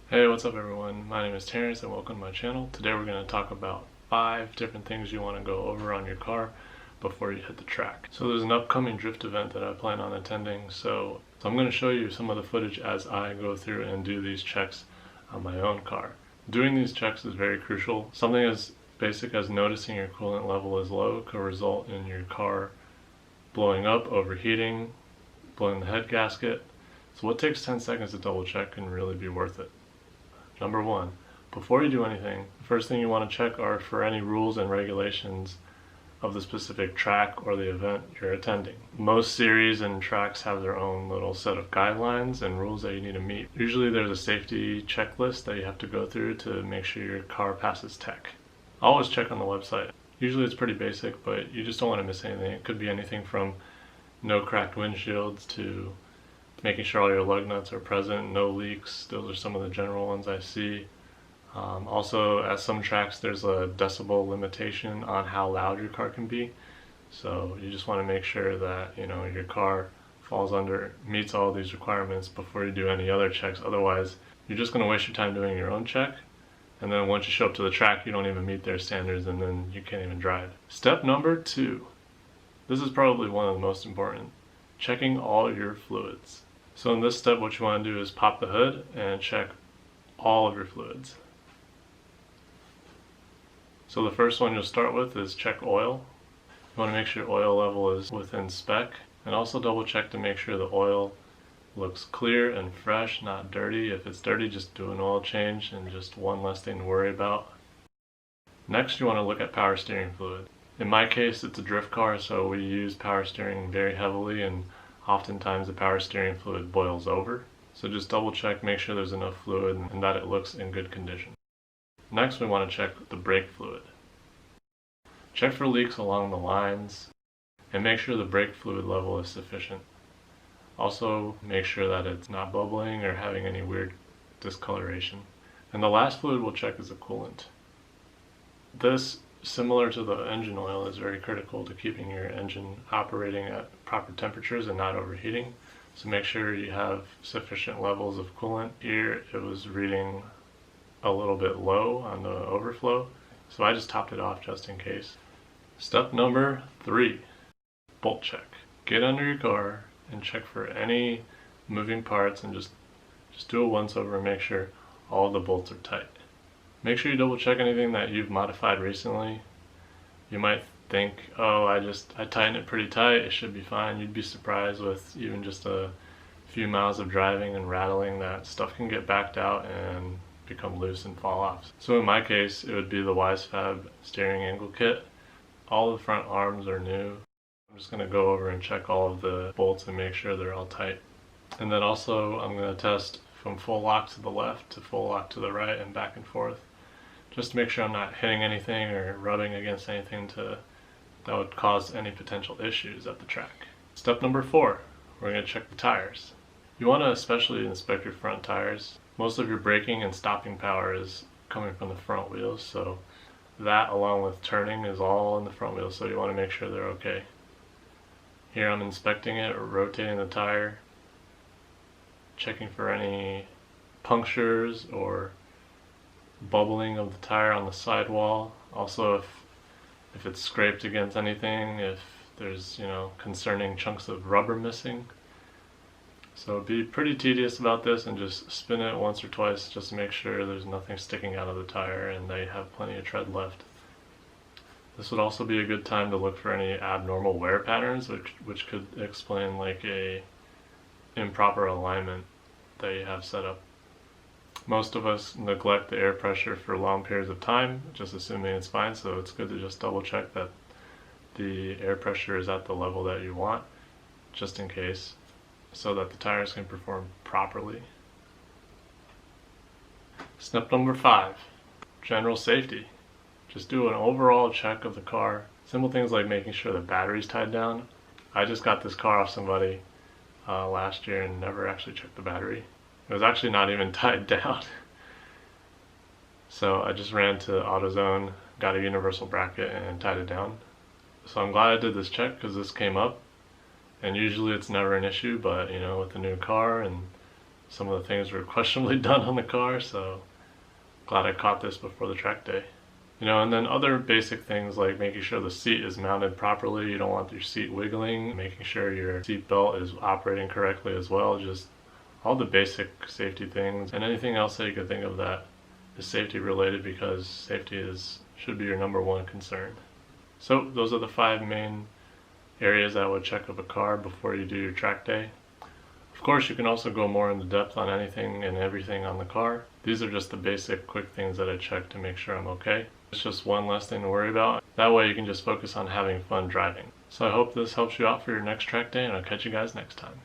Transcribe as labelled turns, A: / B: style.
A: Hey, what's up everyone? My name is Terrence and welcome to my channel. Today we're going to talk about 5 different things you want to go over on your car before you hit the track. So there's an upcoming drift event that I plan on attending, so I'm going to show you some of the footage as I go through and do these checks on my own car. Doing these checks is very crucial. Something as basic as noticing your coolant level is low could result in your car blowing up, overheating, blowing the head gasket. So what takes 10 seconds to double check can really be worth it. Number 1, before you do anything, the first thing you want to check are for any rules and regulations of the specific track or the event you're attending. Most series and tracks have their own little set of guidelines and rules that you need to meet. Usually there's a safety checklist that you have to go through to make sure your car passes tech. Always check on the website. Usually it's pretty basic, but you just don't want to miss anything. It could be anything from no cracked windshields to making sure all your lug nuts are present, no leaks. Those are some of the general ones I see. Also, at some tracks there's a decibel limitation on how loud your car can be. So you just want to make sure that your car meets all these requirements before you do any other checks. Otherwise, you're just going to waste your time doing your own check. And then once you show up to the track, you don't even meet their standards and then you can't even drive. Step number 2. This is probably one of the most important. Checking all your fluids. So in this step, what you want to do is pop the hood and check all of your fluids. So the first one you'll start with is check oil. You want to make sure oil level is within spec, and also double check to make sure the oil looks clear and fresh, not dirty. If it's dirty, just do an oil change and just one less thing to worry about. Next, you want to look at power steering fluid. In my case, it's a drift car, so we use power steering very heavily, and oftentimes the power steering fluid boils over. So just double check, make sure there's enough fluid and that it looks in good condition. Next, we want to check the brake fluid. Check for leaks along the lines and make sure the brake fluid level is sufficient. Also, make sure that it's not bubbling or having any weird discoloration. And the last fluid we'll check is the coolant. This, similar to the engine oil, is very critical to keeping your engine operating at proper temperatures and not overheating. So make sure you have sufficient levels of coolant. Here it was reading a little bit low on the overflow, so I just topped it off just in case. Step number 3, bolt check. Get under your car and check for any moving parts and just do a once over and make sure all the bolts are tight. Make sure you double check anything that you've modified recently. You might think, oh, I tightened it pretty tight, it should be fine. You'd be surprised with even just a few miles of driving and rattling that stuff can get backed out and become loose and fall off. So in my case, it would be the WiseFab steering angle kit. All the front arms are new. I'm just going to go over and check all of the bolts and make sure they're all tight. And then also I'm going to test from full lock to the left to full lock to the right and back and forth, just to make sure I'm not hitting anything or rubbing against anything that would cause any potential issues at the track. Step number 4, we're going to check the tires. You want to especially inspect your front tires. Most of your braking and stopping power is coming from the front wheels, so that along with turning is all in the front wheels, so you want to make sure they're okay. Here I'm inspecting it or rotating the tire, checking for any punctures or bubbling of the tire on the sidewall. Also if it's scraped against anything, if there's concerning chunks of rubber missing. So be pretty tedious about this and just spin it once or twice just to make sure there's nothing sticking out of the tire and they have plenty of tread left. This would also be a good time to look for any abnormal wear patterns, which could explain like a improper alignment that you have set up. Most of us neglect the air pressure for long periods of time, just assuming it's fine, so it's good to just double check that the air pressure is at the level that you want, just in case, so that the tires can perform properly. Step number 5, general safety. Just do an overall check of the car. Simple things like making sure the battery's tied down. I just got this car off somebody last year and never actually checked the battery. It was actually not even tied down. So I just ran to AutoZone, got a universal bracket and tied it down. So I'm glad I did this check because this came up, and usually it's never an issue, but with a new car and some of the things were questionably done on the car, so glad I caught this before the track day. And then other basic things like making sure the seat is mounted properly. You don't want your seat wiggling, making sure your seat belt is operating correctly as well. Just all the basic safety things, and anything else that you could think of that is safety related, because safety should be your number one concern. So those are the 5 main areas I would check of a car before you do your track day. Of course, you can also go more into depth on anything and everything on the car. These are just the basic quick things that I check to make sure I'm okay. It's just one less thing to worry about. That way you can just focus on having fun driving. So I hope this helps you out for your next track day, and I'll catch you guys next time.